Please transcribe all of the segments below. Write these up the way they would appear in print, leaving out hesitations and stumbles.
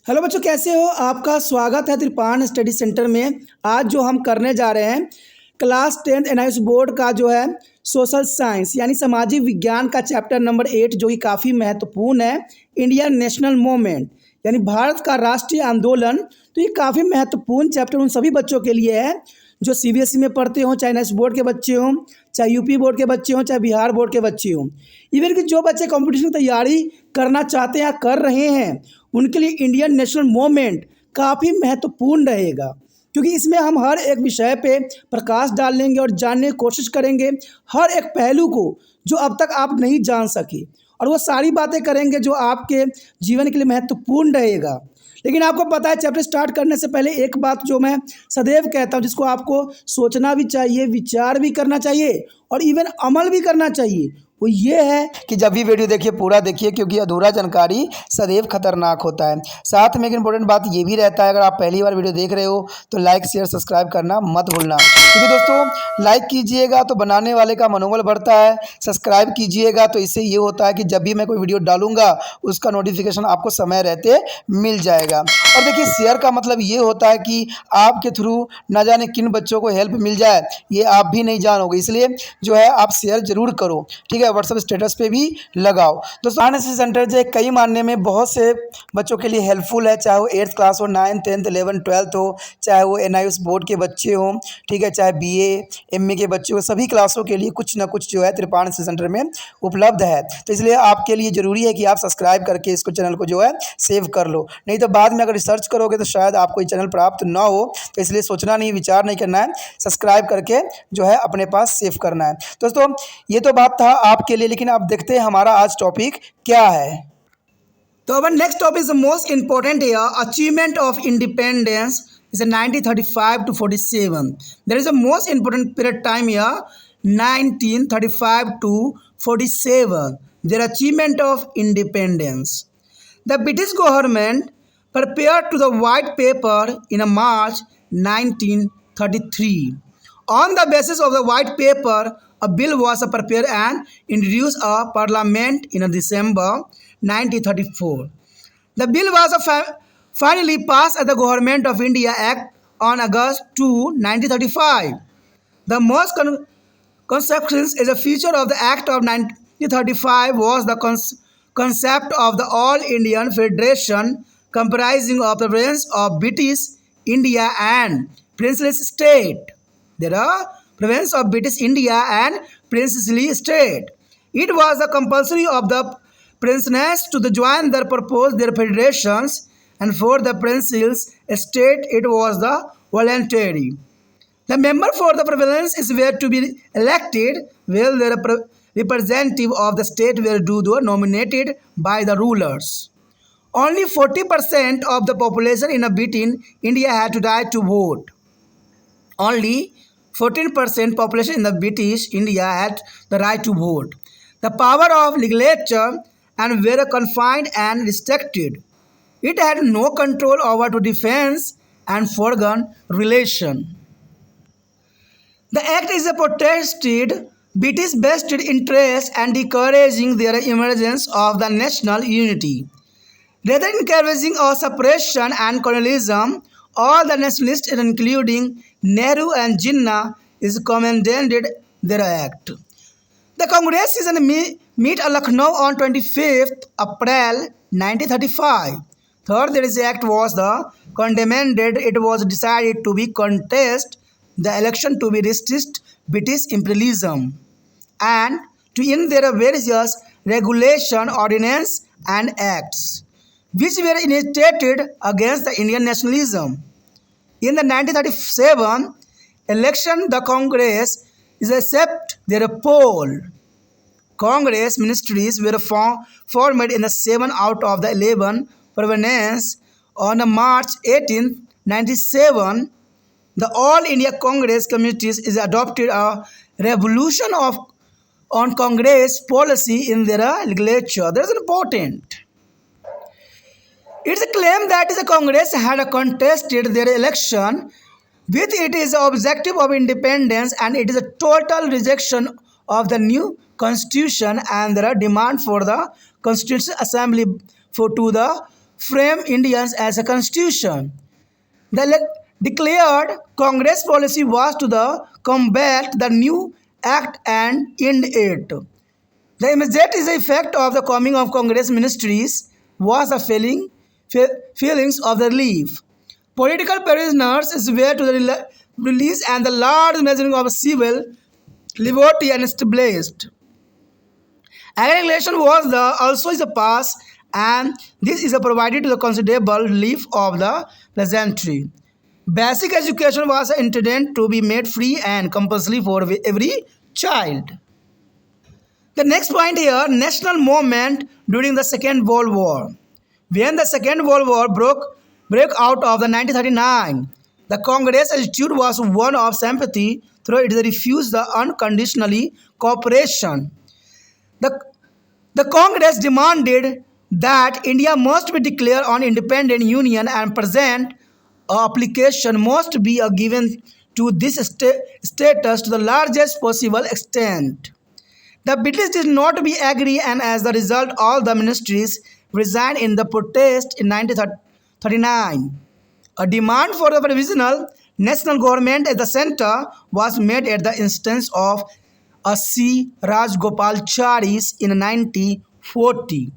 Hello बच्चों, कैसे हो? आपका स्वागत है त्रिपान स्टडी सेंटर में। आज जो हम करने जा रहे हैं क्लास 10th एनआईएस बोर्ड का जो है सोशल साइंस यानी सामाजिक विज्ञान का चैप्टर नंबर 8 जो कि काफ़ी महत्वपूर्ण है। इंडियन नेशनल मूवमेंट यानी भारत का राष्ट्रीय आंदोलन। तो ये काफ़ी महत्वपूर्ण चैप्टर उन सभी बच्चों के लिए है जो सीबीएसई में पढ़ते हों, चाहे एनआईएस बोर्ड के बच्चे हों, चाहे यूपी बोर्ड के बच्चे हों, चाहे बिहार बोर्ड के बच्चे हों। इवन कि जो बच्चे कंपटीशन की तैयारी करना चाहते हैं या कर रहे हैं उनके लिए इंडियन नेशनल मूवमेंट काफ़ी महत्वपूर्ण रहेगा, क्योंकि इसमें हम हर एक विषय पे प्रकाश डालेंगे और जानने की कोशिश करेंगे हर एक पहलू को जो अब तक आप नहीं जान सके, और वो सारी बातें करेंगे जो आपके जीवन के लिए महत्वपूर्ण रहेगा। लेकिन आपको पता है, चैप्टर स्टार्ट करने से पहले एक बात जो मैं सदैव कहता हूँ, जिसको आपको सोचना भी चाहिए, विचार भी करना चाहिए और इवन अमल भी करना चाहिए, वो ये है कि जब भी वीडियो देखिए पूरा देखिए, क्योंकि अधूरा जानकारी सदैव खतरनाक होता है। साथ में एक इंपॉर्टेंट बात ये भी रहता है, अगर आप पहली बार वीडियो देख रहे हो तो लाइक शेयर सब्सक्राइब करना मत भूलना, क्योंकि दोस्तों लाइक कीजिएगा तो बनाने वाले का मनोबल बढ़ता है, सब्सक्राइब कीजिएगा तो इससे ये होता है कि जब भी मैं कोई वीडियो डालूंगा उसका नोटिफिकेशन आपको समय रहते मिल जाएगा। और देखिए, शेयर का मतलब ये होता है कि आपके थ्रू ना जाने किन बच्चों को हेल्प मिल जाए, ये आप भी नहीं जानोगे, इसलिए जो है आप शेयर जरूर करो, ठीक है। व्हाट्सएप स्टेटस पे भी लगाओ। दोस्तों एनआईएस सेंटर जो है कई मानने में बहुत से बच्चों के लिए हेल्पफुल है, चाहे वो 8th क्लास हो, 9th 10th 11th 12th हो, चाहे वो एनआईएस बोर्ड के बच्चे हों, ठीक है, चाहे बीए एमए के बच्चे हो, सभी क्लासों के लिए कुछ ना कुछ जो है त्रिपान सेंटर में उपलब्ध है। तो इसलिए आपके लिए ज़रूरी है कि आप सब्सक्राइब करके इसको चैनल को जो है सेव कर लो, नहीं तो बाद में अगर रिसर्च करोगे तो शायद आपको ये चैनल प्राप्त ना हो। तो इसलिए सोचना नहीं, विचार नहीं करना है, सब्सक्राइब करके जो है अपने पास सेव करना है। दोस्तों ये तो बात था आपके लिए, लेकिन आप देखते हैं हमारा आज टॉपिक क्या है। तो अब next topic is the most important year achievement of independence is 1935 to 47. There is a most important period time here 1935 to 47. Their achievement of independence. The British government prepared to the white paper in a March 1933. On the basis of the white paper, a bill was prepared and introduced a parliament in December 1934. The bill was finally passed at the Government of India Act on August 2, 1935. The most conception is a feature of the Act of 1935 was the concept of the All Indian Federation comprising of the province of British India and princely state. There are province of British India and princely state. It was the compulsory of the princes to join their propose their federations, and for the princely state it was the voluntary. The member for the province is were to be elected, while the representative of the state were nominated by the rulers. Only 40% of the population in Britain India had to die to vote. Only 14% population in the British India had the right to vote. The power of legislature and were confined and restricted. It had no control over to defense and foreign relation. The act is a protested British vested interest and encouraging their emergence of the national unity. Rather than encouraging a separation and colonialism, all the nationalists, including Nehru and Jinnah, is commended their act. The Congress is meet at Lucknow on 25th April 1935. Third, this act was the condemned. It was decided to be contest the election to be resist British imperialism and to end their various regulation, ordinance and acts which were initiated against the Indian nationalism. In the 1937 election, the Congress is accept their poll. Congress ministries were formed in the 7 out of the 11 provinces. On March 18, 1997, the All India Congress committees is adopted a revolution on Congress policy in their legislature. That is important. It's a claim that the Congress had contested their election with it is the objective of independence, and it is a total rejection of the new constitution and their demand for the Constitutional Assembly to the frame Indians as a constitution. The declared Congress policy was to combat the new act and end it. The immediate effect of the coming of Congress ministries was the feelings of the relief. Political prisoners were to the release and the large measure of civil liberty and established. Regulation was also is a pass, and this is a provided to the considerable relief of the peasantry. Basic education was intended to be made free and compulsory for every child. The next point here, national movement during the Second World War. When the Second World War broke out of the 1939, the Congress attitude was one of sympathy, through it refused the unconditionally cooperation. The Congress demanded that India must be declared an independent union and present application must be given to this status to the largest possible extent. The British did not be agree, and as a result all the ministries resigned in the protest in 1939. A demand for the provisional national government at the center was made at the instance of C. Rajagopalacharis in 1940.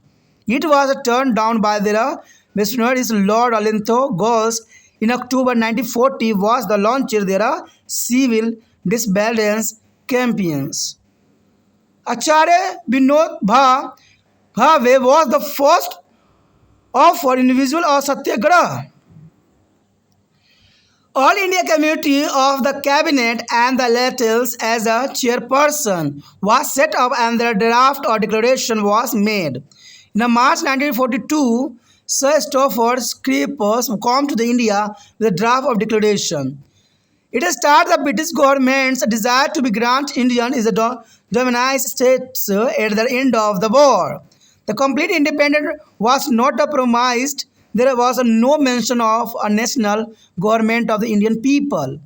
It was turned down by the missionaries. Lord Alinto Ghose in October 1940 was the launcher their civil disobedience campaigns. Acharya Vinod Bhave was the first of for individual or satyagraha. All India Committee of the Cabinet and the Letters as a chairperson was set up and the draft or declaration was made. In March 1942, Sir Stafford Cripps came to the India with a draft of declaration. It started the British government's desire to be grant Indian is a dominized states at the end of the war. The complete independence was not promised. There was no mention of a national government of the Indian people.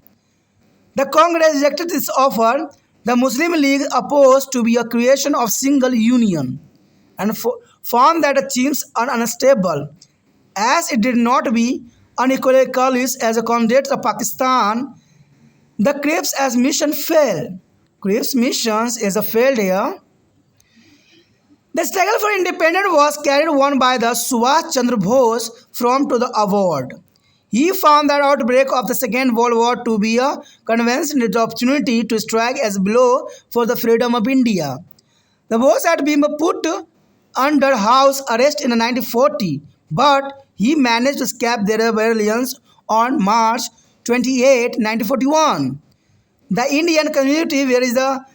The Congress rejected this offer. The Muslim League opposed to be a creation of single union and found that it seems unstable, as it did not be unequally as a candidate of Pakistan. The Cripps as mission failed. Cripps missions is a failure. The struggle for independence was carried on by the Subhash Chandra Bose from to the award. He found the outbreak of the Second World War to be a convincing opportunity to strike as a blow for the freedom of India. The Bose had been put under house arrest in 1940, but he managed to escape the rebellions on March 28, 1941. The Indian community where is a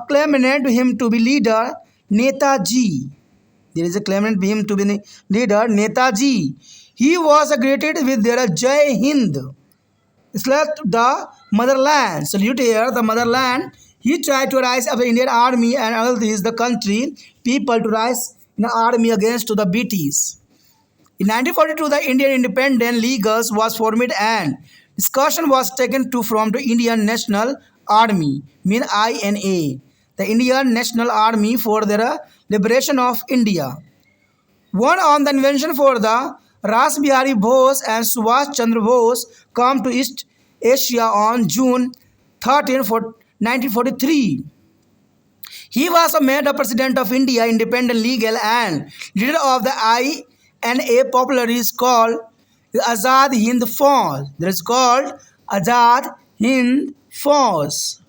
claimant him to be leader Netaji. There is a claimant to him to be leader Netaji. He was greeted with their Jai Hind. Slapped the motherland. Salute here the motherland. He tried to rise up the Indian army and all these the country people to rise in the army against to the British. In 1942, the Indian Independent League was formed and discussion was taken to from the Indian National Army, mean INA, the Indian National Army for the liberation of India. One on the invention for the Ras Bihari Bose and Subhash Chandra Bose come to East Asia on June 13, 1943. He was made the President of India Independent League and leader of the INA, popularly is called Azad Hind Fauj. That is called Azad Hind Fauj.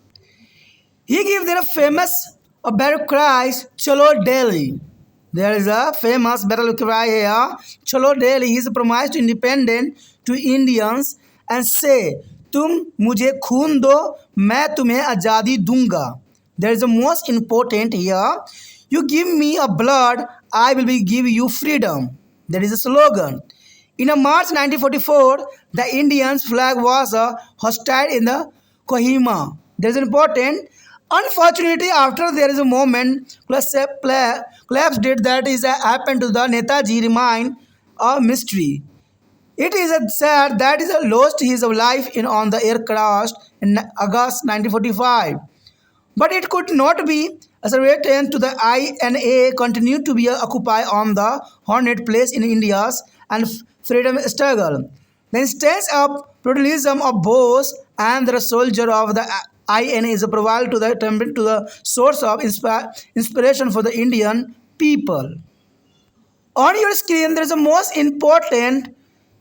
He gave their famous battle cries, Chalo Delhi. There is a famous battle cry here, Chalo Delhi. He is promised independent to Indians and say, तुम मुझे खून दो, मैं तुम्हें आज़ादी दूंगा. There is the most important here. You give me a blood, I will give you freedom. That is a slogan. In March 1944, the Indian flag was hostile in the Kohima. That is important. Unfortunately, after there is a moment, collapse did that is happened to the Netaji remain a mystery. It is said that he lost his life on the air crash in August 1945. But it could not be ascertained to the INA continued to be occupied on the haunted place in India's and freedom struggle. The instance of pluralism of Bose and the soldier of the IN is provided to the source of inspiration for the Indian people. On your screen, there is the most important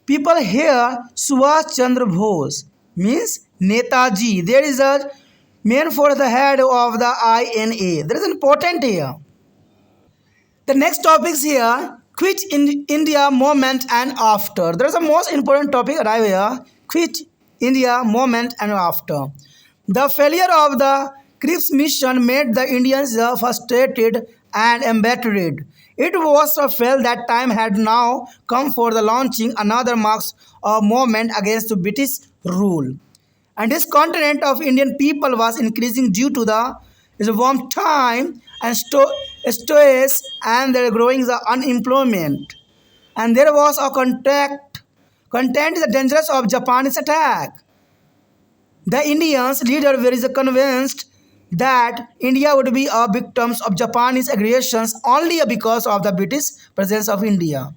people here. Subhash Chandra Bose means Netaji. There is a man for the head of the INA. There is important here. The next topics here, quit in India moment and after. There is a most important topic arrive here, quit India moment and after. The failure of the Cripps mission made the Indians frustrated and embittered. It was felt that time had now come for the launching another marks of movement against the British rule. And discontent of Indian people was increasing due to the warm time and stress and the growing the unemployment. And there was a content the dangers of Japanese attack. The Indians leader were convinced that India would be a victim of Japanese aggressions only because of the British presence of India.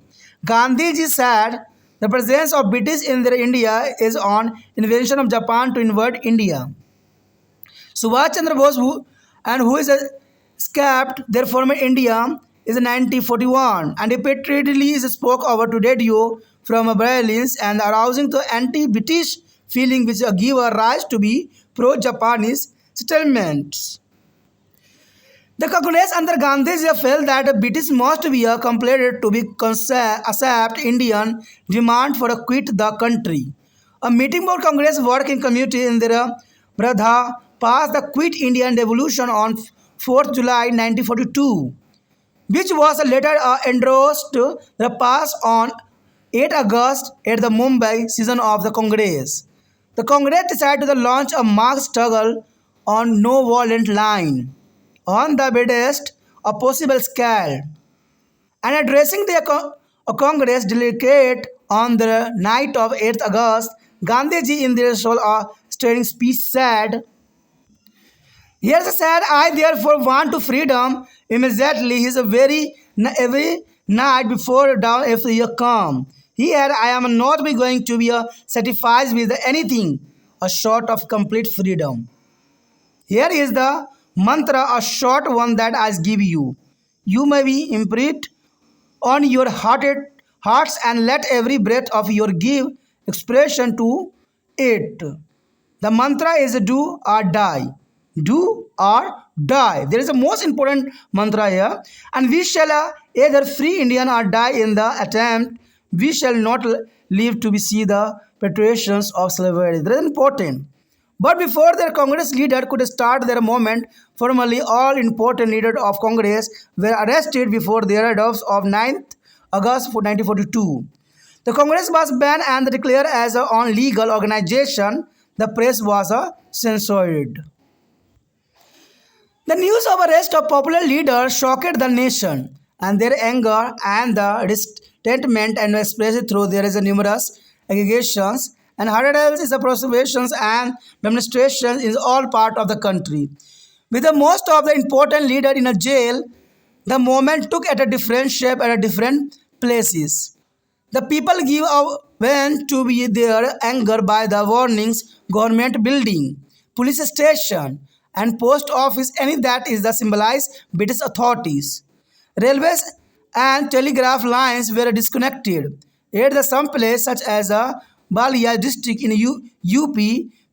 Gandhiji said the presence of British in their India is on invasion of Japan to invade India. Subhash Chandra Bose, who is escaped their former India, is in 1941 and repeatedly spoke over to radio from Berlin and arousing the anti-British feeling which give a rise to be pro-Japanese settlements. The Congress under Gandhi felt that the British must be compelled to be accept Indian demand for a quit the country. A meeting for Congress working committee in their Bradha passed the Quit Indian Revolution on 4th July 1942, which was later endorsed the pass on 8 August at the Mumbai session of the Congress. The Congress decided to launch a mass struggle on no violent line on the biggest of possible scale. And addressing the Congress delegate on the night of 8th August, Gandhiji in their stirring speech said, "Here's said, I therefore want to freedom immediately. He is every night before dawn after you come. Here I am not be going to be satisfied with anything, a short of complete freedom. Here is the mantra, a short one that I give you. You may be imprint on your hearts and let every breath of your give expression to it. The mantra is do or die. Do or die. There is a most important mantra here. And we shall either free Indian or die in the attempt. We shall not live to see the perpetuations of slavery." That is important. But before their Congress leader could start their movement, formally all important leaders of Congress were arrested before their adopts of 9th August 1942. The Congress was banned and declared as an illegal organization. The press was censored. The news of arrest of popular leaders shocked the nation, and their anger and the resentment and expressed through there is numerous aggregations and hurdles, observations and demonstrations in all parts of the country. With the most of the important leader in a jail, the movement took at a different shape at a different places. The people give vent to be their anger by the warnings, government building, police station, and post office, any that is the symbolized British authorities. Railways and telegraph lines were disconnected. At the some place such as Balia district in UP,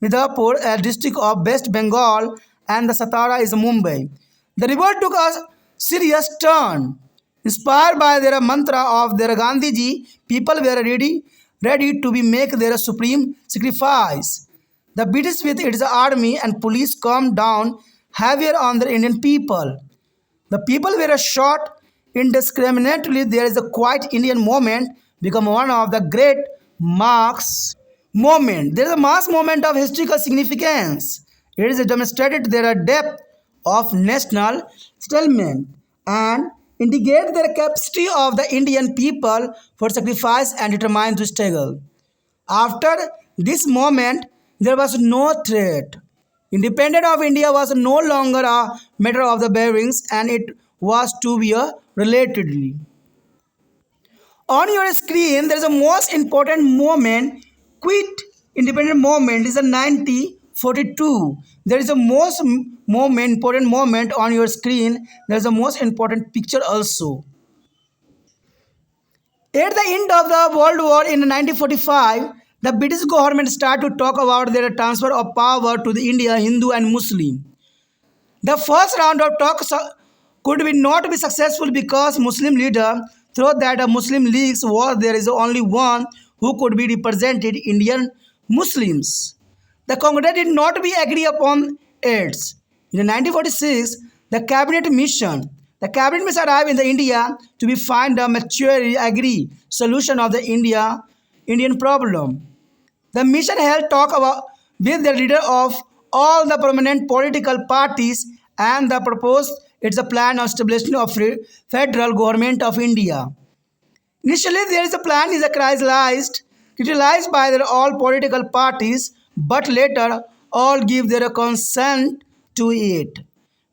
Midapur district of West Bengal, and the Satara is Mumbai. The revolt took a serious turn. Inspired by their mantra of their Gandhiji, people were ready to be make their supreme sacrifice. The British with its army and police come down heavier on the Indian people. The people were shot indiscriminately. There is a quiet Indian movement become one of the great mass movement. There is a mass movement of historical significance. It is demonstrated their depth of national settlement and indicate the capacity of the Indian people for sacrifice and determined to struggle. After this moment, there was no threat. Independence of India was no longer a matter of the bearings, and it was to be a relatedly. On your screen, there is a most important moment, quit independent moment is a 1942. There is a important moment on your screen. There is a most important picture also. At the end of the World War in 1945, the British government started to talk about their transfer of power to the India, Hindu and Muslim. The first round of talks not be successful because Muslim leader thought that a Muslim League was there is only one who could be represented Indian Muslims. The Congress did not be agree upon it. In 1946, the cabinet mission arrived in the India to be find a mature agree solution of the Indian problem. The mission held talk about with the leader of all the prominent political parties and the proposed it's a plan of establishment of federal government of India. Initially, there is a plan is a criticized by all political parties, but later all give their consent to it.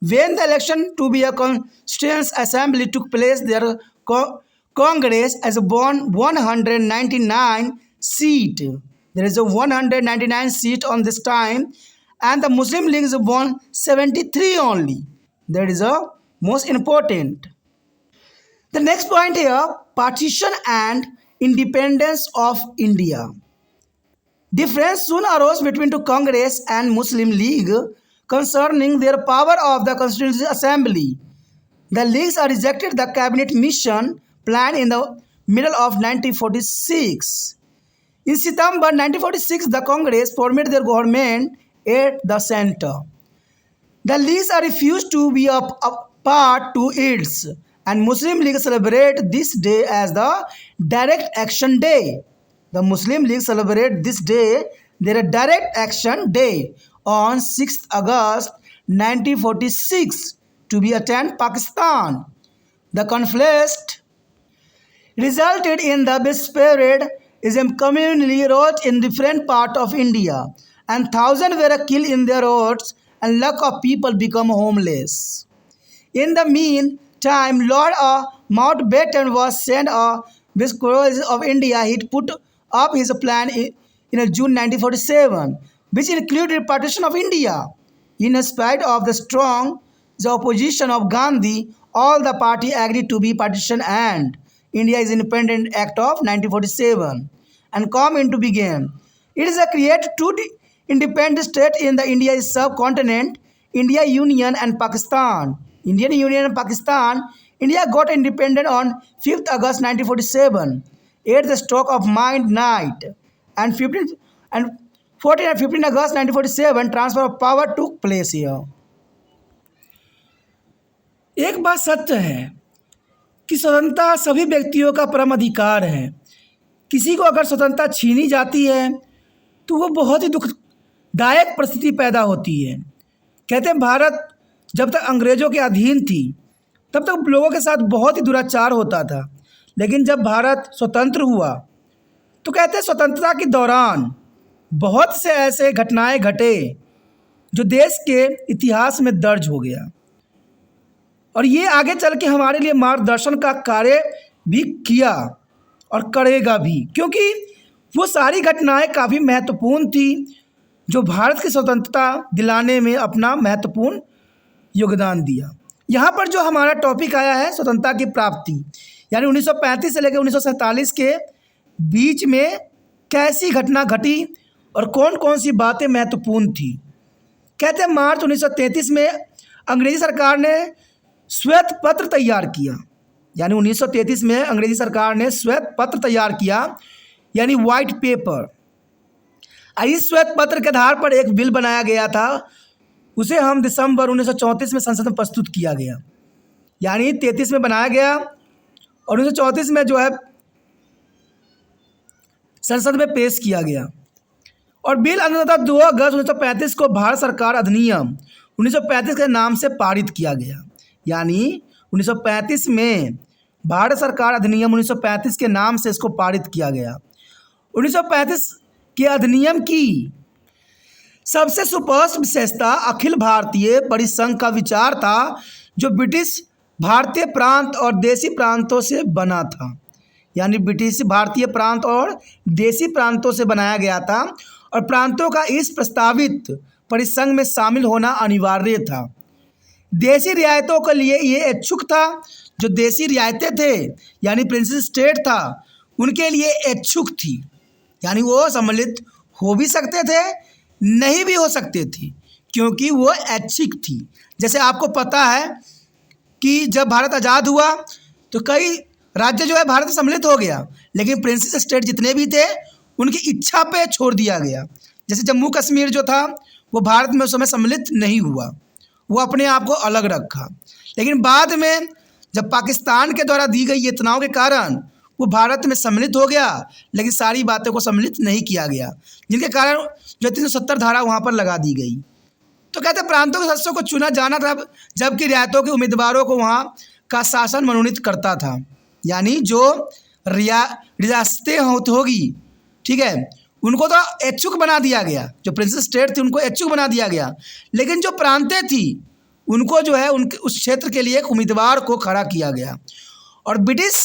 When the election to be a constituent assembly took place, their Congress has won 199 seat. There is a 199 seat on this time, and the Muslim League is won 73 only. That is a most important. The next point here, partition and independence of India. Difference soon arose between the Congress and Muslim League concerning their power of the Constituent Assembly. The leagues rejected the cabinet mission plan in the middle of 1946. In September 1946, the Congress formed their government at the center. The leagues refused to be a part to it, and Muslim League celebrate this day as the Direct Action Day. The Muslim League celebrate this day their Direct Action Day on 6th August 1946 to be attend Pakistan. The conflict resulted in the disparate communally wrote in different parts of India, and thousands were killed in their roads, and lakh of people become homeless. In the meantime, Lord Mountbatten was sent a Viceroy of India. He put up his plan in June 1947, which included partition of India. In spite of the strong opposition of Gandhi, all the party agreed to be partition and India is Independent Act of 1947 and come into being. It is a create two independent state in the India subcontinent, India Union and Pakistan. Indian Union and Pakistan. India got independent on 5th August 1947 at the stroke of midnight, and 14 and 15 August 1947 transfer of power took place here. एक बात सत्य है कि स्वतंत्रता सभी व्यक्तियों का परम अधिकार है। किसी को अगर स्वतंत्रता छीनी जाती है तो वो बहुत ही दुखदायक परिस्थिति पैदा होती है। कहते हैं भारत जब तक अंग्रेज़ों के अधीन थी तब तक लोगों के साथ बहुत ही दुराचार होता था, लेकिन जब भारत स्वतंत्र हुआ तो कहते हैं स्वतंत्रता के दौरान बहुत से ऐसे घटनाएं घटे जो देश के इतिहास में दर्ज हो गया, और ये आगे चल के हमारे लिए मार्गदर्शन का कार्य भी किया और करेगा भी, क्योंकि वो सारी घटनाएं काफ़ी महत्वपूर्ण थी जो भारत की स्वतंत्रता दिलाने में अपना महत्वपूर्ण योगदान दिया। यहाँ पर जो हमारा टॉपिक आया है स्वतंत्रता की प्राप्ति, यानी 1935 से लेकर 1947 के बीच में कैसी घटना घटी और कौन कौन सी बातें महत्वपूर्ण थी। कहते हैं मार्च 1933 में अंग्रेज़ी सरकार ने श्वेत पत्र तैयार किया, यानी 1933 में अंग्रेज़ी सरकार ने श्वेत पत्र तैयार किया, यानी वाइट पेपर। इस श्वेत पत्र के आधार पर एक बिल बनाया गया था, उसे हम दिसंबर 1934 में संसद में प्रस्तुत किया गया, यानी 33 में बनाया गया और 1934 में जो है संसद में पेश किया गया। और बिल अंततः 2 अगस्त 1935 को भारत सरकार अधिनियम 1935 के नाम से पारित किया गया, यानी 1935 में भारत सरकार अधिनियम 1935 के नाम से इसको पारित किया गया। 1935 के अधिनियम की सबसे सुस्पष्ट विशेषता अखिल भारतीय परिसंघ का विचार था, जो ब्रिटिश भारतीय प्रांत और देशी प्रांतों से बना था, यानी ब्रिटिश भारतीय प्रांत और देसी प्रांतों से बनाया गया था और प्रांतों का इस प्रस्तावित परिसंघ में शामिल होना अनिवार्य था। देसी रियायतों के लिए ये इच्छुक था, जो देसी रियायतें थे यानी प्रिंसेस स्टेट था, उनके लिए इच्छुक थी, यानी वो सम्मिलित हो भी सकते थे, नहीं भी हो सकते थे, क्योंकि वो ऐच्छिक थी। जैसे आपको पता है कि जब भारत आज़ाद हुआ तो कई राज्य जो है भारत में सम्मिलित हो गया, लेकिन प्रिंसेस स्टेट जितने भी थे उनकी इच्छा पे छोड़ दिया गया। जैसे जम्मू कश्मीर जो था वो भारत में उस समय सम्मिलित नहीं हुआ, वो अपने आप को अलग रखा, लेकिन बाद में जब पाकिस्तान के द्वारा दी गई ये तनाव के कारण वो भारत में सम्मिलित हो गया, लेकिन सारी बातों को सम्मिलित नहीं किया गया, जिनके कारण जो 370 धारा वहाँ पर लगा दी गई। तो कहते प्रांतों के सदस्यों को चुना जाना था, जबकि रियायतों के उम्मीदवारों को वहाँ का शासन मनोनीत करता था, यानी जो रियासतें होगी, ठीक है, उनको तो इच्छुक बना दिया गया, जो प्रिंसेस स्टेट थी उनको इच्छुक बना दिया गया, लेकिन जो प्रांतें थी उनको जो है उनके उस क्षेत्र के लिए एक उम्मीदवार को खड़ा किया गया। और ब्रिटिश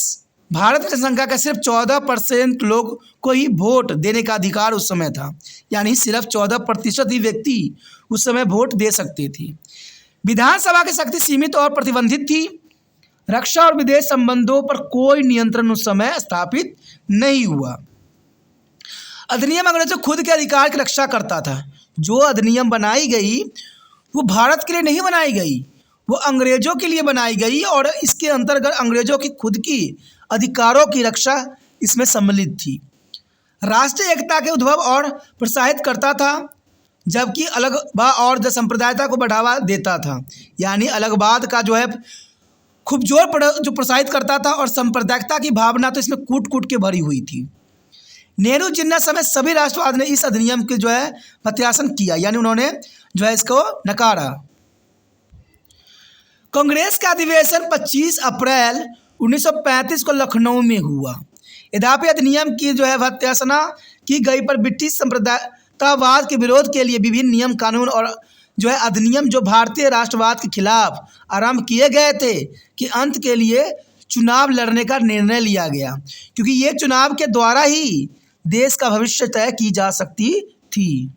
भारत की जनसंख्या का सिर्फ 14% लोग को ही वोट देने का अधिकार उस समय था, यानी सिर्फ 14% ही व्यक्ति उस समय वोट दे सकते थे। विधानसभा की शक्ति सीमित और प्रतिबंधित थी। रक्षा और विदेश संबंधों पर कोई नियंत्रण उस समय स्थापित नहीं हुआ। अधिनियम अंग्रेजों खुद के अधिकार की रक्षा करता था। जो अधिनियम बनाई गई वो भारत के लिए नहीं बनाई गई, वो अंग्रेजों के लिए बनाई गई और इसके अंतर्गत अंग्रेजों की खुद की अधिकारों की रक्षा इसमें सम्मिलित थी। राष्ट्रीय एकता के उद्भव और प्रोत्साहित करता था, जबकि अलगवाद और संप्रदायता को बढ़ावा देता था, यानी अलगवाद का जो है खूब जो प्रोत्साहित करता था और सांप्रदायिकता की भावना तो इसमें कूट कूट के भरी हुई थी। नेहरू जिन्ना समेत सभी राष्ट्रवाद ने इस अधिनियम के जो है प्रत्यासन किया, यानी उन्होंने जो है इसको नकारा। कांग्रेस का अधिवेशन 25 अप्रैल 1935 को लखनऊ में हुआ। यद्यपि अधिनियम की जो है प्रत्यासना की गई, पर ब्रिटिश सांप्रदायिकतावाद के विरोध के लिए विभिन्न नियम कानून और जो है अधिनियम जो भारतीय राष्ट्रवाद के खिलाफ आरंभ किए गए थे कि अंत के लिए चुनाव लड़ने का निर्णय लिया गया, क्योंकि ये चुनाव के द्वारा ही देश का भविष्य तय की जा सकती थी।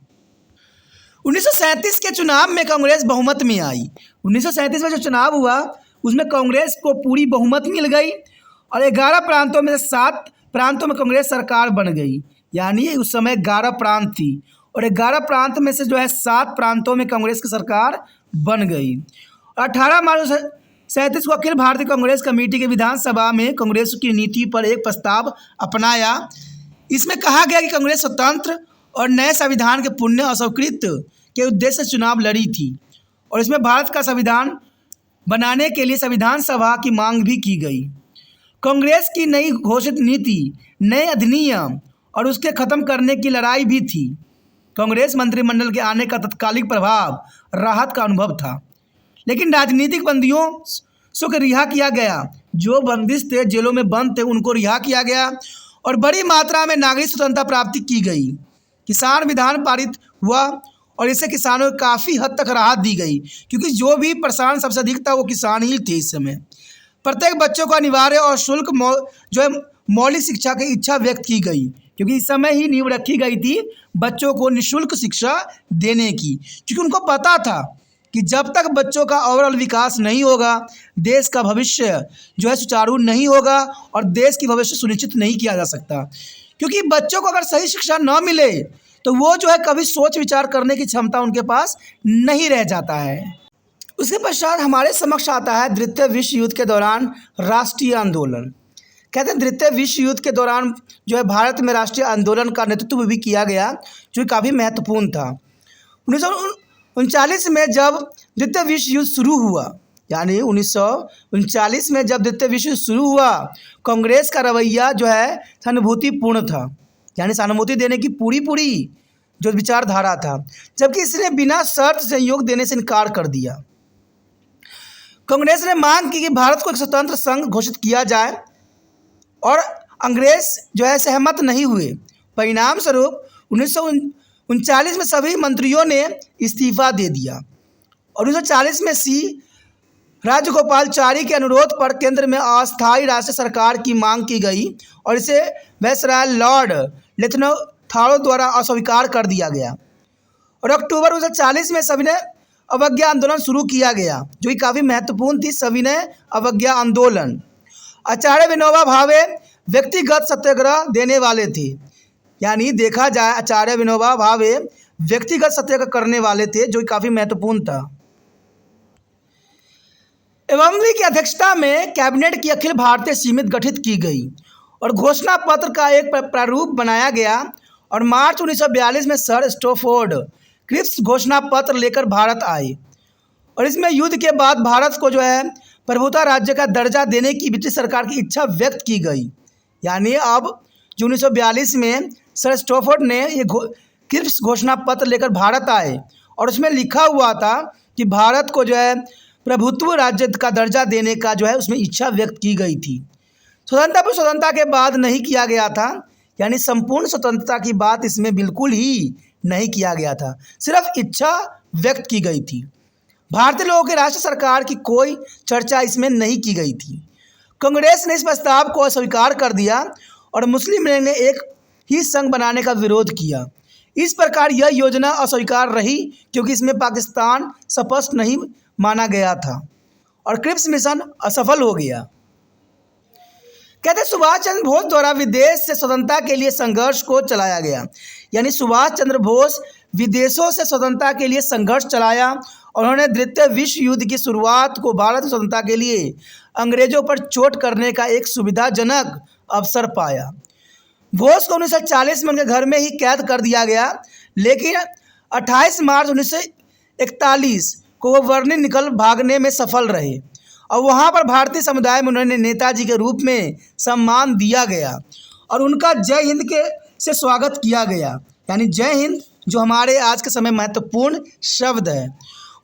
1937 के चुनाव में कांग्रेस बहुमत में आई। 1937 में जो चुनाव हुआ उसमें कांग्रेस को पूरी बहुमत मिल गई और 11 प्रांतों में से 7 प्रांतों में कांग्रेस सरकार बन गई, यानी उस समय 11 प्रांत थी और 11 प्रांत में से जो है 7 प्रांतों में कांग्रेस की सरकार बन गई। 18 मार्च 1937 को अखिल भारतीय कांग्रेस कमेटी के विधानसभा में कांग्रेस की नीति पर एक प्रस्ताव अपनाया। इसमें कहा गया कि कांग्रेस स्वतंत्र और नए संविधान के पुण्य और स्वीकृत के उद्देश्य से चुनाव लड़ी थी और इसमें भारत का संविधान बनाने के लिए संविधान सभा की मांग भी की गई। कांग्रेस की नई घोषित नीति, नए अधिनियम और उसके खत्म करने की लड़ाई भी थी। कांग्रेस मंत्रिमंडल के आने का तत्कालिक प्रभाव राहत का अनुभव था, लेकिन राजनीतिक बंदियों को रिहा किया गया। जो बंदिश थे, जेलों में बंद थे, उनको रिहा किया गया और बड़ी मात्रा में नागरिक स्वतंत्रता प्राप्ति की गई। किसान विधान पारित हुआ और इससे किसानों को काफ़ी हद तक राहत दी गई, क्योंकि जो भी परेशान सबसे अधिक था वो किसान ही थे। इस समय प्रत्येक बच्चों को अनिवार्य और शुल्क जो है मौलिक शिक्षा की इच्छा व्यक्त की गई, क्योंकि इस समय ही नींव रखी गई थी बच्चों को निःशुल्क शिक्षा देने की, क्योंकि उनको पता था कि जब तक बच्चों का ओवरऑल विकास नहीं होगा, देश का भविष्य जो है सुचारू नहीं होगा और देश की भविष्य सुनिश्चित नहीं किया जा सकता। क्योंकि बच्चों को अगर सही शिक्षा न मिले तो वो जो है कभी सोच विचार करने की क्षमता उनके पास नहीं रह जाता है। उसके पश्चात हमारे समक्ष आता है द्वितीय विश्व युद्ध के दौरान राष्ट्रीय आंदोलन। कहते हैं द्वितीय विश्व युद्ध के दौरान जो है भारत में राष्ट्रीय आंदोलन का नेतृत्व भी किया गया, जो काफ़ी महत्वपूर्ण था। 1939 में जब द्वितीय विश्व युद्ध शुरू हुआ, यानी 1939 में जब द्वितीय विश्व युद्ध शुरू हुआ, कांग्रेस का रवैया जो है सहानुभूतिपूर्ण था, यानी सहानुभूति देने की पूरी जो विचारधारा था, जबकि इसने बिना शर्त सहयोग देने से इनकार कर दिया। कांग्रेस ने मांग की कि भारत को एक स्वतंत्र संघ घोषित किया जाए और अंग्रेज जो है सहमत नहीं हुए। परिणाम स्वरूप 1939 में सभी मंत्रियों ने इस्तीफा दे दिया और 1940 में सी राजगोपालाचारी के अनुरोध पर केंद्र में अस्थायी राष्ट्रीय सरकार की मांग की गई और इसे वायसराय लॉर्ड लिथनथारो द्वारा अस्वीकार कर दिया गया। और अक्टूबर 1940 में सविनय अवज्ञा आंदोलन शुरू किया गया, जो कि काफ़ी महत्वपूर्ण थी। सविनय अवज्ञा आंदोलन। आचार्य विनोबा भावे व्यक्तिगत सत्याग्रह देने वाले थे, यानी देखा जाए आचार्य विनोबा भावे व्यक्तिगत सत्याग्रह करने वाले थे, जो कि काफ़ी महत्वपूर्ण था। एवंवी की अध्यक्षता में कैबिनेट की अखिल भारतीय समिति गठित की गई और घोषणा पत्र का एक प्रारूप बनाया गया और मार्च 1942 में सर स्टैफोर्ड क्रिप्स घोषणा पत्र लेकर भारत आए और इसमें युद्ध के बाद भारत को जो है प्रभुता राज्य का दर्जा देने की ब्रिटिश सरकार की इच्छा व्यक्त की गई। यानी अब जो 1942 में सर स्टैफोर्ड ने ये क्रिप्स घोषणा पत्र लेकर भारत आए और उसमें लिखा हुआ था कि भारत को जो है प्रभुत्व राज्य का दर्जा देने का जो है उसमें इच्छा व्यक्त की गई थी। स्वतंत्रता के बाद नहीं किया गया था, यानी संपूर्ण स्वतंत्रता की बात इसमें बिल्कुल ही नहीं किया गया था, सिर्फ इच्छा व्यक्त की गई थी। भारतीय लोगों की राष्ट्र सरकार की कोई चर्चा इसमें नहीं की गई थी। कांग्रेस ने इस प्रस्ताव को अस्वीकार कर दिया और मुस्लिम लीग ने एक ही संघ बनाने का विरोध किया। इस प्रकार यह योजना अस्वीकार रही क्योंकि इसमें पाकिस्तान स्पष्ट नहीं माना गया था और क्रिप्स मिशन असफल हो गया। कहते सुभाष चंद्र बोस द्वारा विदेश से स्वतंत्रता के लिए संघर्ष को चलाया गया, यानी सुभाष चंद्र बोस विदेशों से स्वतंत्रता के लिए संघर्ष चलाया और उन्होंने द्वितीय विश्व युद्ध की शुरुआत को भारत की स्वतंत्रता के लिए अंग्रेजों पर चोट करने का एक सुविधाजनक अवसर पाया। बोस को 1940 में उनके घर में ही कैद कर दिया गया, लेकिन 28 मार्च 1941 को वो बर्लिन निकल भागने में सफल रहे और वहाँ पर भारतीय समुदाय में उन्होंने नेताजी के रूप में सम्मान दिया गया और उनका जय हिंद के से स्वागत किया गया, यानी जय हिंद जो हमारे आज के समय महत्वपूर्ण शब्द है।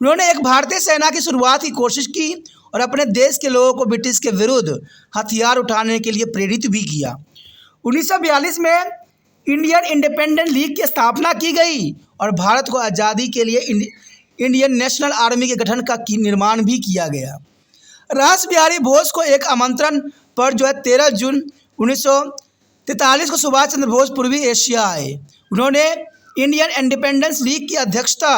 उन्होंने एक भारतीय सेना की शुरुआत की कोशिश की और अपने देश के लोगों को ब्रिटिश के विरुद्ध हथियार उठाने के लिए प्रेरित भी किया। 1942 में इंडियन इंडिपेंडेंट लीग की स्थापना की गई और भारत को आज़ादी के लिए इंडियन नेशनल आर्मी के गठन का निर्माण भी किया गया। रास बिहारी बोस को एक आमंत्रण पर जो है 13 जून 1943 को सुभाष चंद्र बोस पूर्वी एशिया आए। उन्होंने इंडियन इंडिपेंडेंस लीग की अध्यक्षता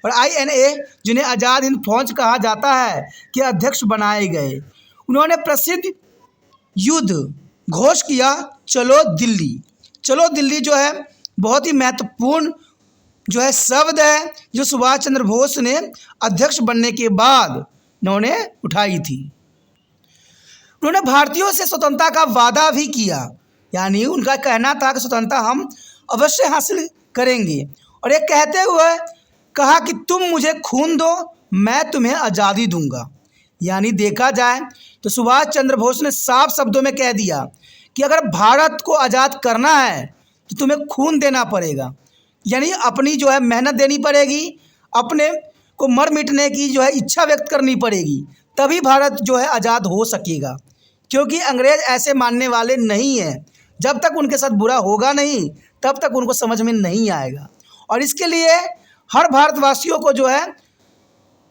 और INA, जिन्हें आज़ाद हिंद फौज कहा जाता है, के अध्यक्ष बनाए गए। उन्होंने प्रसिद्ध युद्ध घोष किया चलो दिल्ली। चलो दिल्ली जो है बहुत ही महत्वपूर्ण जो है शब्द है, जो सुभाष चंद्र बोस ने अध्यक्ष बनने के बाद उन्होंने उठाई थी। उन्होंने भारतीयों से स्वतंत्रता का वादा भी किया, यानी उनका कहना था कि स्वतंत्रता हम अवश्य हासिल करेंगे और ये कहते हुए कहा कि तुम मुझे खून दो, मैं तुम्हें आज़ादी दूंगा। यानी देखा जाए तो सुभाष चंद्र बोस ने साफ शब्दों में कह दिया कि अगर भारत को आज़ाद करना है तो तुम्हें खून देना पड़ेगा, यानी अपनी जो है मेहनत देनी पड़ेगी, अपने को मर मिटने की जो है इच्छा व्यक्त करनी पड़ेगी, तभी भारत जो है आज़ाद हो सकेगा। क्योंकि अंग्रेज़ ऐसे मानने वाले नहीं हैं, जब तक उनके साथ बुरा होगा नहीं तब तक उनको समझ में नहीं आएगा और इसके लिए हर भारतवासियों को जो है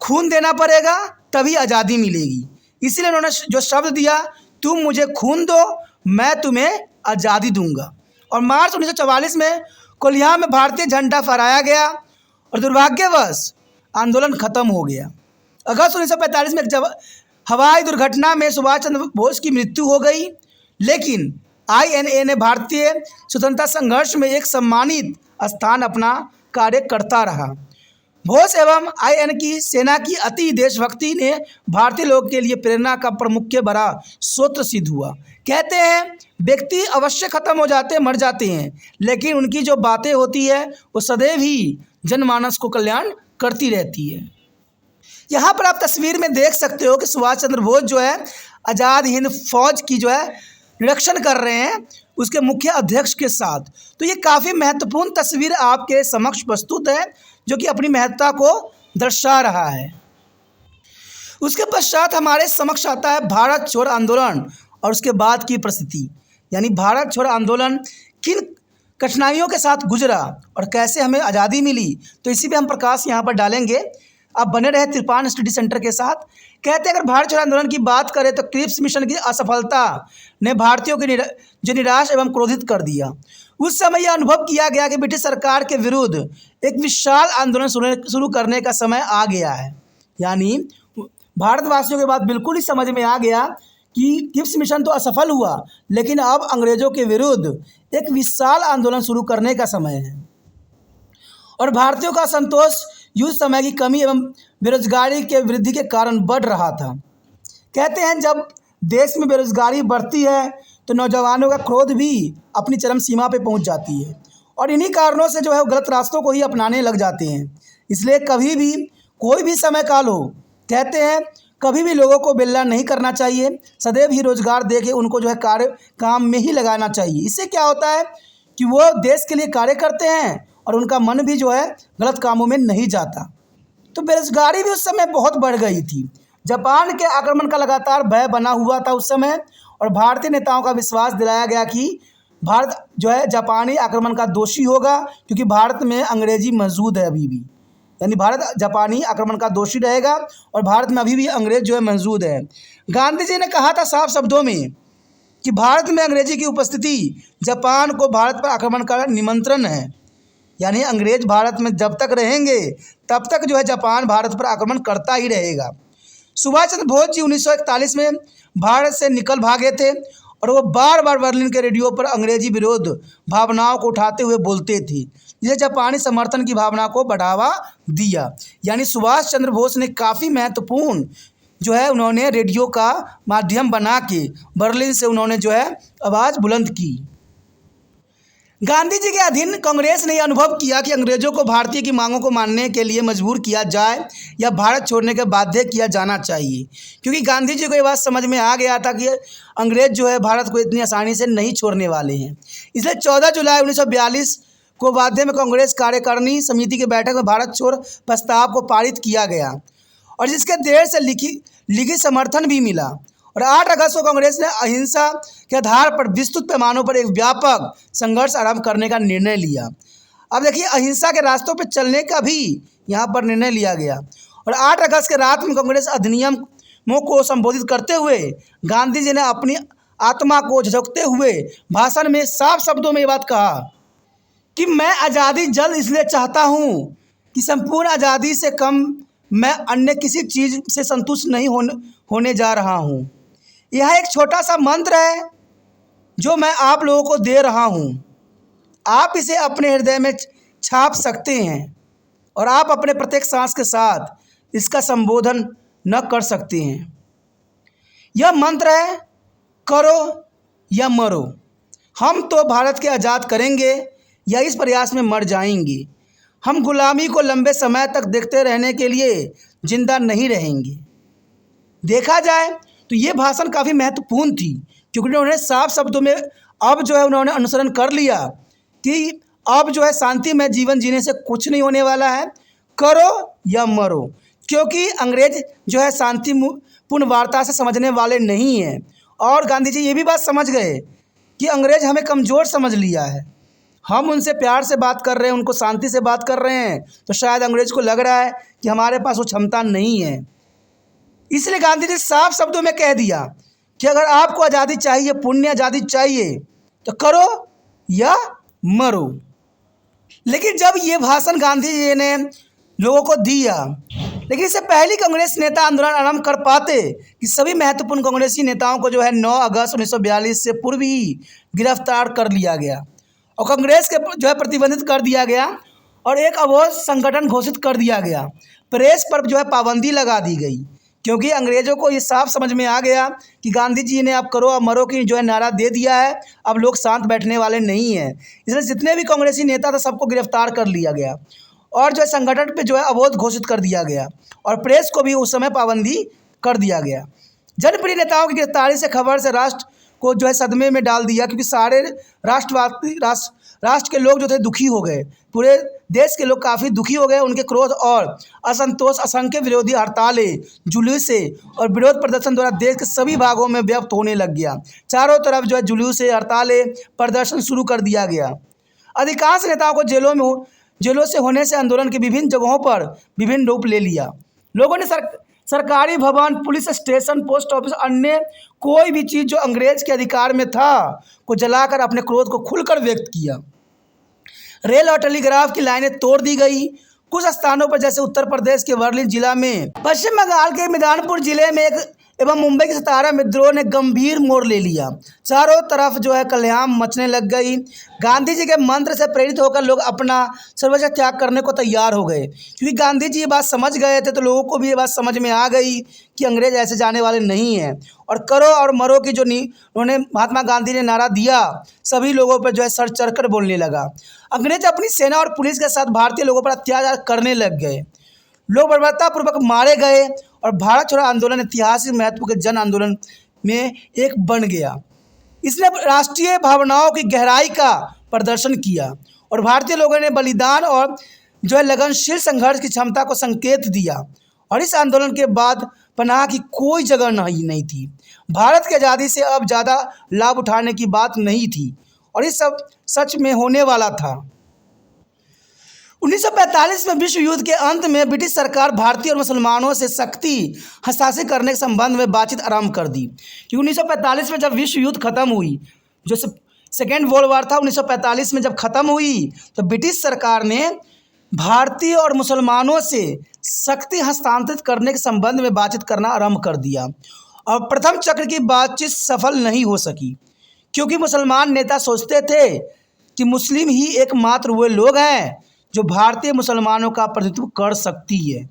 खून देना पड़ेगा, तभी आज़ादी मिलेगी। इसीलिए उन्होंने जो शब्द दिया तुम मुझे खून दो, मैं तुम्हें आज़ादी दूंगा। और मार्च 1944 में कोलिया में भारतीय झंडा फहराया गया और दुर्भाग्यवश आंदोलन खत्म हो गया। अगस्त 1945 में एक हवाई दुर्घटना में सुभाष चंद्र बोस की मृत्यु हो गई, लेकिन INA ने भारतीय स्वतंत्रता संघर्ष में एक सम्मानित स्थान अपना कार्य करता रहा। बोस एवं INA की सेना की अति देशभक्ति ने भारतीय लोग के लिए प्रेरणा का प्रमुख बड़ा स्रोत सिद्ध हुआ। कहते हैं व्यक्ति अवश्य खत्म हो जाते मर जाते हैं, लेकिन उनकी जो बातें होती है वो सदैव ही जनमानस को कल्याण करती रहती है। यहाँ पर आप तस्वीर में देख सकते हो कि सुभाष चंद्र बोस जो है आज़ाद हिंद फौज की जो है निरीक्षण कर रहे हैं उसके मुख्य अध्यक्ष के साथ। तो ये काफ़ी महत्वपूर्ण तस्वीर आपके समक्ष प्रस्तुत है, जो कि अपनी महत्ता को दर्शा रहा है। उसके पश्चात हमारे समक्ष आता है भारत छोड़ आंदोलन और उसके बाद की परिस्थिति, यानी भारत छोड़ आंदोलन किन कठिनाइयों के साथ गुजरा और कैसे हमें आज़ादी मिली। तो इसी पे हम प्रकाश यहाँ पर डालेंगे। आप बने रहे तिरपान स्टडी सेंटर के साथ। कहते हैं अगर भारत छोड़ो आंदोलन की बात करें तो क्रिप्स मिशन की असफलता ने भारतीयों को जो निराश एवं क्रोधित कर दिया। उस समय यह अनुभव किया गया कि ब्रिटिश सरकार के विरुद्ध एक विशाल आंदोलन शुरू करने का समय आ गया है। यानी भारतवासियों के बाद बिल्कुल ही समझ में आ गया कि क्रिप्स मिशन तो असफल हुआ, लेकिन अब अंग्रेजों के विरुद्ध एक विशाल आंदोलन शुरू करने का समय है। और भारतीयों का असंतोष युद्ध समय की कमी एवं बेरोजगारी के वृद्धि के कारण बढ़ रहा था। कहते हैं जब देश में बेरोजगारी बढ़ती है तो नौजवानों का क्रोध भी अपनी चरम सीमा पे पहुंच जाती है और इन्हीं कारणों से जो है वो गलत रास्तों को ही अपनाने लग जाते हैं। इसलिए कभी भी कोई भी समय काल हो, कहते हैं कभी भी लोगों को बेला नहीं करना चाहिए, सदैव ही रोजगार दे के उनको जो है काम में ही लगाना चाहिए। इससे क्या होता है कि वो देश के लिए कार्य करते हैं और उनका मन भी जो है गलत कामों में नहीं जाता। तो बेरोजगारी भी उस समय बहुत बढ़ गई थी। जापान के आक्रमण का लगातार भय बना हुआ था उस समय और भारतीय नेताओं का विश्वास दिलाया गया कि भारत जो है जापानी आक्रमण का दोषी होगा, क्योंकि भारत में अंग्रेजी मौजूद है अभी भी। यानी भारत जापानी आक्रमण का दोषी रहेगा और भारत में अभी भी अंग्रेज जो है मौजूद है। गांधी जी ने कहा था साफ शब्दों में कि भारत में अंग्रेजी की उपस्थिति जापान को भारत पर आक्रमण का निमंत्रण है। यानी अंग्रेज भारत में जब तक रहेंगे तब तक जो है जापान भारत पर आक्रमण करता ही रहेगा। सुभाष चंद्र बोस जी 1941 में भारत से निकल भागे थे और वो बार बार बर्लिन के रेडियो पर अंग्रेजी विरोध भावनाओं को उठाते हुए बोलते थे, जिसे जापानी समर्थन की भावना को बढ़ावा दिया। यानी सुभाष चंद्र बोस ने काफ़ी महत्वपूर्ण जो है उन्होंने रेडियो का माध्यम बना के बर्लिन से उन्होंने जो है आवाज़ बुलंद की। गांधी जी के अधीन कांग्रेस ने यह अनुभव किया कि अंग्रेजों को भारतीय की मांगों को मानने के लिए मजबूर किया जाए या भारत छोड़ने के बाध्य किया जाना चाहिए, क्योंकि गांधी जी को ये बात समझ में आ गया था कि अंग्रेज जो है भारत को इतनी आसानी से नहीं छोड़ने वाले हैं। इसलिए 14 जुलाई 1942 को वाध्य में कांग्रेस कार्यकारिणी समिति की बैठक में भारत छोड़ प्रस्ताव को पारित किया गया और जिसके देर से लिखित समर्थन भी मिला। और 8 अगस्त को कांग्रेस ने अहिंसा के आधार पर विस्तृत पैमानों पर एक व्यापक संघर्ष आरंभ करने का निर्णय लिया। अब देखिए अहिंसा के रास्तों पर चलने का भी यहाँ पर निर्णय लिया गया। और 8 अगस्त के रात में कांग्रेस अधिनियमों को संबोधित करते हुए गांधी जी ने अपनी आत्मा को झकझोरते हुए भाषण में साफ शब्दों में ये बात कहा कि मैं आज़ादी जल्द इसलिए चाहता हूँ कि संपूर्ण आज़ादी से कम मैं अन्य किसी चीज़ से संतुष्ट नहीं होने जा रहा हूँ। यह एक छोटा सा मंत्र है जो मैं आप लोगों को दे रहा हूँ। आप इसे अपने हृदय में छाप सकते हैं और आप अपने प्रत्येक सांस के साथ इसका संबोधन न कर सकते हैं। यह मंत्र है करो या मरो। हम तो भारत के आज़ाद करेंगे या इस प्रयास में मर जाएंगे। हम गुलामी को लंबे समय तक देखते रहने के लिए जिंदा नहीं रहेंगे। देखा जाए तो ये भाषण काफ़ी महत्वपूर्ण थी, क्योंकि उन्होंने साफ शब्दों में अब जो है उन्होंने अनुसरण कर लिया कि अब जो है शांति में जीवन जीने से कुछ नहीं होने वाला है, करो या मरो। क्योंकि अंग्रेज जो है शांतिपूर्ण वार्ता से समझने वाले नहीं हैं और गांधी जी ये भी बात समझ गए कि अंग्रेज हमें कमज़ोर समझ लिया है। हम उनसे प्यार से बात कर रहे हैं, उनको शांति से बात कर रहे हैं, तो शायद अंग्रेज को लग रहा है कि हमारे पास वो क्षमता नहीं है। इसलिए गांधी जी साफ शब्दों में कह दिया कि अगर आपको आज़ादी चाहिए, पुण्य आज़ादी चाहिए, तो करो या मरो। लेकिन जब ये भाषण गांधी जी ने लोगों को दिया, लेकिन इससे पहले कांग्रेस नेता आंदोलन आरंभ कर पाते कि सभी महत्वपूर्ण कांग्रेसी नेताओं को जो है 9 अगस्त 1942 से पूर्व ही गिरफ्तार कर लिया गया और कांग्रेस के जो है प्रतिबंधित कर दिया गया और एक अवैध संगठन घोषित कर दिया गया। प्रेस पर जो है पाबंदी लगा दी गई, क्योंकि अंग्रेज़ों को ये साफ समझ में आ गया कि गांधी जी ने अब करो अब मरो की जो है नारा दे दिया है, अब लोग शांत बैठने वाले नहीं हैं। इसलिए जितने भी कांग्रेसी नेता थे सबको गिरफ्तार कर लिया गया और जो है संगठन पे जो है अवैध घोषित कर दिया गया और प्रेस को भी उस समय पाबंदी कर दिया गया। जनप्रिय नेताओं की गिरफ्तारी से खबर से राष्ट्र को जो है सदमे में डाल दिया, क्योंकि सारे राष्ट्र के लोग जो थे दुखी हो गए। पूरे देश के लोग काफ़ी दुखी हो गए। उनके क्रोध और असंतोष असंख्य विरोधी हड़तालें, जुलूसें और विरोध प्रदर्शन द्वारा देश के सभी भागों में व्याप्त होने लग गया। चारों तरफ जो है जुलूसें, हड़तालें, प्रदर्शन शुरू कर दिया गया। अधिकांश नेताओं को जेलों से होने से आंदोलन के विभिन्न जगहों पर विभिन्न रूप ले लिया। लोगों ने सरकारी भवन, पुलिस स्टेशन, पोस्ट ऑफिस, अन्य कोई भी चीज़ जो अंग्रेज के अधिकार में था को जलाकर अपने क्रोध को खुलकर व्यक्त किया। रेल और टेलीग्राफ की लाइनें तोड़ दी गई। कुछ स्थानों पर जैसे उत्तर प्रदेश के वर्ली जिला में, पश्चिम बंगाल के मिदनापुर जिले में एवं मुंबई के सतारा विद्रोह ने गंभीर मोड़ ले लिया। चारों तरफ जो है कलयाम मचने लग गई। गांधी जी के मंत्र से प्रेरित होकर लोग अपना सर्वस्व त्याग करने को तैयार हो गए, क्योंकि गांधी जी ये बात समझ गए थे, तो लोगों को भी ये बात समझ में आ गई कि अंग्रेज ऐसे जाने वाले नहीं हैं। और करो और मरो की जो उन्होंने महात्मा गांधी ने नारा दिया, सभी लोगों पर जो है सर चढ़कर बोलने लगा। अंग्रेज अपनी सेना और पुलिस के साथ भारतीय लोगों पर अत्याचार करने लग गए। लोग बर्बरतापूर्वक मारे गए और भारत छोड़ो आंदोलन ऐतिहासिक महत्व के जन आंदोलन में एक बन गया। इसने राष्ट्रीय भावनाओं की गहराई का प्रदर्शन किया और भारतीय लोगों ने बलिदान और जो है लगनशील संघर्ष की क्षमता को संकेत दिया। और इस आंदोलन के बाद पनाह की कोई जगह नहीं थी। भारत की आज़ादी से अब ज़्यादा लाभ उठाने की बात नहीं थी और ये सब सच में होने वाला था। 1945 में विश्व युद्ध के अंत में ब्रिटिश सरकार भारतीय और मुसलमानों से शक्ति हस्तांतरित करने के संबंध में बातचीत आरंभ कर दी। क्योंकि 1945 में जब विश्व युद्ध खत्म हुई, जो सेकेंड वर्ल्ड वार था, 1945 में जब ख़त्म हुई तो ब्रिटिश सरकार ने भारतीय और मुसलमानों से शक्ति हस्तांतरित करने के संबंध में बातचीत करना आरंभ कर दिया। और प्रथम चक्र की बातचीत सफल नहीं हो सकी, क्योंकि मुसलमान नेता सोचते थे कि मुस्लिम ही एकमात्र वे लोग हैं जो भारतीय मुसलमानों का प्रतिनिधित्व कर सकती है।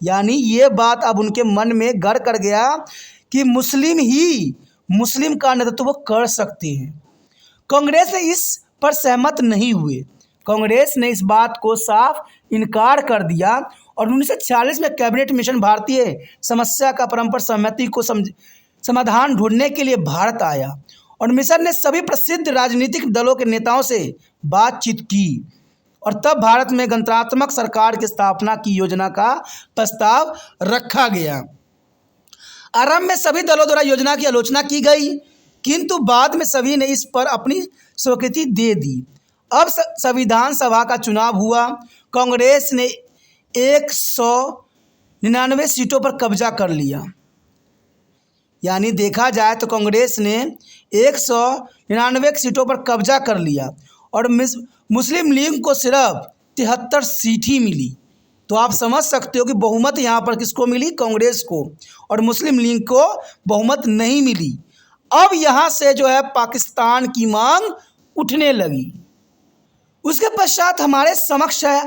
यानी ये बात अब उनके मन में घर कर गया कि मुस्लिम ही मुस्लिम का नेतृत्व कर सकते हैं। कांग्रेस ने इस पर सहमत नहीं हुए। कांग्रेस ने इस बात को साफ इनकार कर दिया और 1946 में कैबिनेट मिशन भारतीय समस्या का परस्पर सहमति को समाधान ढूंढने के लिए भारत आया और मिशन ने सभी प्रसिद्ध राजनीतिक दलों के नेताओं से बातचीत की और तब भारत में गणतंत्रात्मक सरकार की स्थापना की योजना का प्रस्ताव रखा गया। आरंभ में सभी दलों द्वारा योजना की आलोचना की गई, किंतु बाद में सभी ने इस पर अपनी स्वीकृति दे दी। अब संविधान सभा का चुनाव हुआ। कांग्रेस ने 199 सीटों पर कब्जा कर लिया। यानी देखा जाए तो कांग्रेस ने 199 सीटों पर कब्जा कर लिया और मुस्लिम लीग को सिर्फ 73 सीट ही मिली। तो आप समझ सकते हो कि बहुमत यहाँ पर किसको मिली? कांग्रेस को। और मुस्लिम लीग को बहुमत नहीं मिली। अब यहाँ से जो है पाकिस्तान की मांग उठने लगी। उसके पश्चात हमारे समक्ष है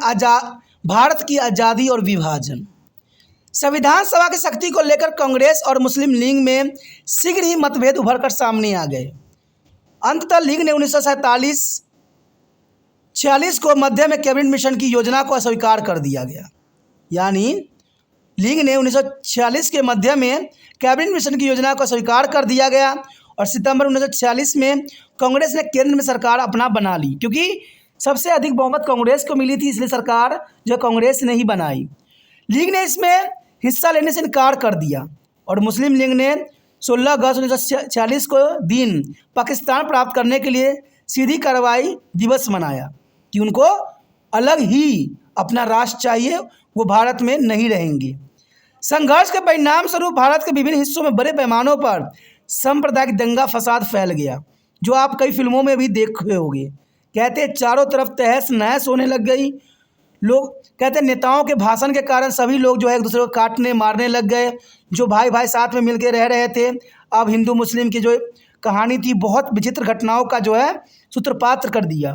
भारत की आज़ादी और विभाजन। संविधान सभा की शक्ति को लेकर कांग्रेस और मुस्लिम लीग में शीघ्र ही मतभेद उभरकर सामने आ गए। अंततः लीग ने 1947-46 को मध्य में कैबिनेट मिशन की योजना को अस्वीकार कर दिया गया। यानी लीग ने 1946 के मध्य में कैबिनेट मिशन की योजना को स्वीकार कर दिया गया और सितंबर 1946 में कांग्रेस ने केंद्र में सरकार अपना बना ली। क्योंकि सबसे अधिक बहुमत कांग्रेस को मिली थी, इसलिए सरकार जो कांग्रेस ने ही बनाई। लीग ने इसमें हिस्सा लेने से इनकार कर दिया और मुस्लिम लीग ने 16 अगस्त 1946 को दिन पाकिस्तान प्राप्त करने के लिए सीधी कार्रवाई दिवस मनाया कि उनको अलग ही अपना राष्ट्र चाहिए, वो भारत में नहीं रहेंगे। संघर्ष के परिणाम स्वरूप भारत के विभिन्न हिस्सों में बड़े पैमानों पर सांप्रदायिक दंगा फसाद फैल गया, जो आप कई फिल्मों में भी देखे होंगे। कहते चारों तरफ तहस नहस होने लग गई। लोग कहते नेताओं के भाषण के कारण सभी लोग जो है एक दूसरे को काटने मारने लग गए। जो भाई भाई साथ में मिलकर रह रहे थे, अब हिंदू मुस्लिम की जो कहानी थी, बहुत विचित्र घटनाओं का जो है सूत्रपात कर दिया।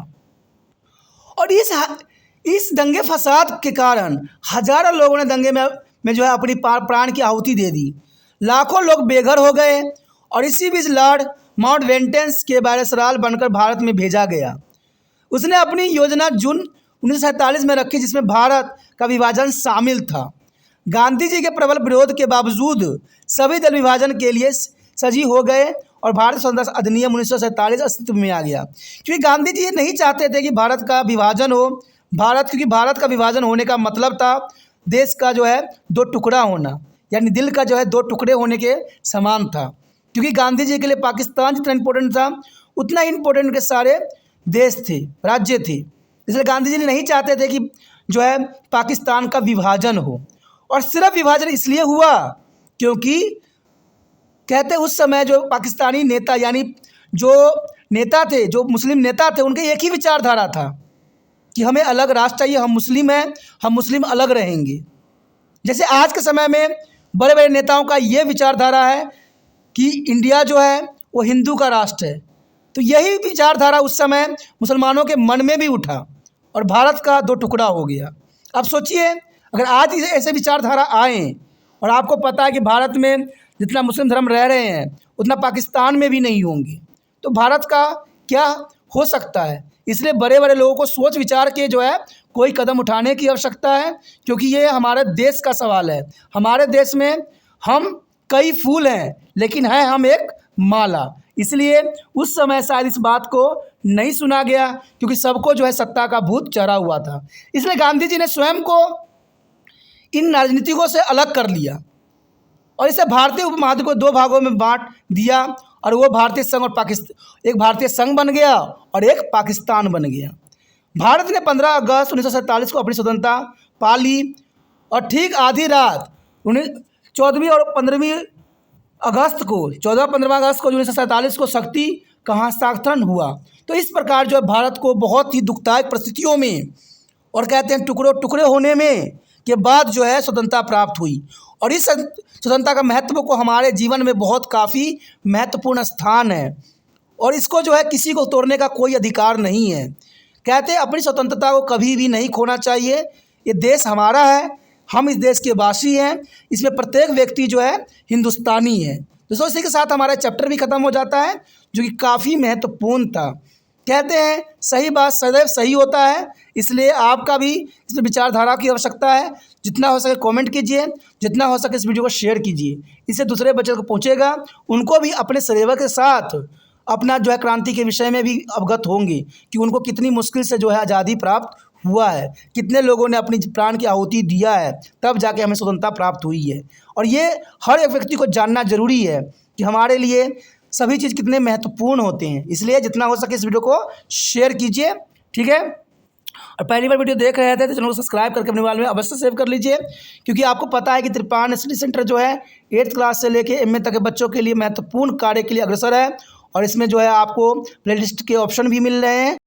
और इस दंगे फसाद के कारण हजारों लोगों ने दंगे में जो है अपनी प्राण की आहुति दे दी। लाखों लोग बेघर हो गए और इसी बीच लॉर्ड माउंटबेटन के वायसराय बनकर भारत में भेजा गया। उसने अपनी योजना जून 1947 में रखी, जिसमें भारत का विभाजन शामिल था। गांधी जी के प्रबल विरोध के बावजूद सभी दल विभाजन के लिए सजी हो गए और भारत स्वतंत्रता अधिनियम 1947 अस्तित्व में आ गया। क्योंकि गांधी जी ये नहीं चाहते थे कि भारत का विभाजन हो। क्योंकि भारत का विभाजन होने का मतलब था देश का जो है दो टुकड़ा होना, यानी दिल का जो है दो टुकड़े होने के समान था। क्योंकि गांधी जी के लिए पाकिस्तान जितना इम्पोर्टेंट था, उतना इम्पोर्टेंट के सारे देश थे, राज्य थे। इसलिए गांधी जी ने नहीं चाहते थे कि जो है पाकिस्तान का विभाजन हो। और सिर्फ विभाजन इसलिए हुआ क्योंकि कहते उस समय जो पाकिस्तानी नेता यानी जो नेता थे, जो मुस्लिम नेता थे, उनके एक ही विचारधारा था कि हमें अलग राष्ट्र चाहिए, हम मुस्लिम हैं, हम मुस्लिम अलग रहेंगे। जैसे आज के समय में बड़े बड़े नेताओं का ये विचारधारा है कि इंडिया जो है वो हिंदू का राष्ट्र है। तो यही विचारधारा उस समय मुसलमानों के मन में भी उठा और भारत का दो टुकड़ा हो गया। अब सोचिए अगर आज ऐसे विचारधारा आए और आपको पता है कि भारत में जितना मुस्लिम धर्म रह रहे हैं उतना पाकिस्तान में भी नहीं होंगे, तो भारत का क्या हो सकता है। इसलिए बड़े बड़े लोगों को सोच विचार के जो है कोई कदम उठाने की आवश्यकता है, क्योंकि ये हमारे देश का सवाल है। हमारे देश में हम कई फूल हैं लेकिन है हम एक माला। इसलिए उस समय शायद इस बात को नहीं सुना गया क्योंकि सबको जो है सत्ता का भूत चढ़ा हुआ था। इसलिए गांधी जी ने स्वयं को इन राजनीतिकों से अलग कर लिया और इसे भारतीय उपमहाद्वीप को दो भागों में बांट दिया और वो भारतीय संघ और पाकिस्तान, एक भारतीय संघ बन गया और एक पाकिस्तान बन गया। भारत ने 15 अगस्त 1947 को अपनी स्वतंत्रता पा ली और ठीक आधी रात 14वीं और 15वीं अगस्त को 14-15 अगस्त को 1947 को शक्ति का हस्तांतरण हुआ। तो इस प्रकार जो है भारत को बहुत ही दुखदायक परिस्थितियों में और कहते हैं टुकड़ों टुकड़े होने में के बाद जो है स्वतंत्रता प्राप्त हुई। और इस स्वतंत्रता का महत्व को हमारे जीवन में बहुत काफ़ी महत्वपूर्ण स्थान है और इसको जो है किसी को तोड़ने का कोई अधिकार नहीं है। कहते हैं अपनी स्वतंत्रता को कभी भी नहीं खोना चाहिए। ये देश हमारा है, हम इस देश के वासी हैं, इसमें प्रत्येक व्यक्ति जो है हिंदुस्तानी है। दोस्तों इसी के साथ हमारा चैप्टर भी ख़त्म हो जाता है जो कि काफ़ी महत्वपूर्ण था। कहते हैं सही बात सदैव सही होता है, इसलिए आपका भी इसमें विचारधारा की आवश्यकता है। जितना हो सके कमेंट कीजिए, जितना हो सके इस वीडियो को शेयर कीजिए, इससे दूसरे बच्चों को पहुंचेगा, उनको भी अपने सेवक के साथ अपना जो है क्रांति के विषय में भी अवगत होंगे कि उनको कितनी मुश्किल से जो है आज़ादी प्राप्त हुआ है, कितने लोगों ने अपनी प्राण की आहुति दिया है, तब जाके हमें स्वतंत्रता प्राप्त हुई है। और ये हर एक व्यक्ति को जानना जरूरी है कि हमारे लिए सभी चीज़ कितने महत्वपूर्ण होते हैं। इसलिए जितना हो सके इस वीडियो को शेयर कीजिए, ठीक है। और पहली बार वीडियो देख रहे थे तो चैनल को सब्सक्राइब करके अपने मोबाइल में अवश्य सेव कर लीजिए, क्योंकि आपको पता है कि त्रिपान स्टडी सेंटर जो है 8th क्लास से लेके MA तक के बच्चों के लिए महत्वपूर्ण कार्य के लिए अग्रसर है और इसमें जो है आपको प्लेलिस्ट के ऑप्शन भी मिल रहे हैं।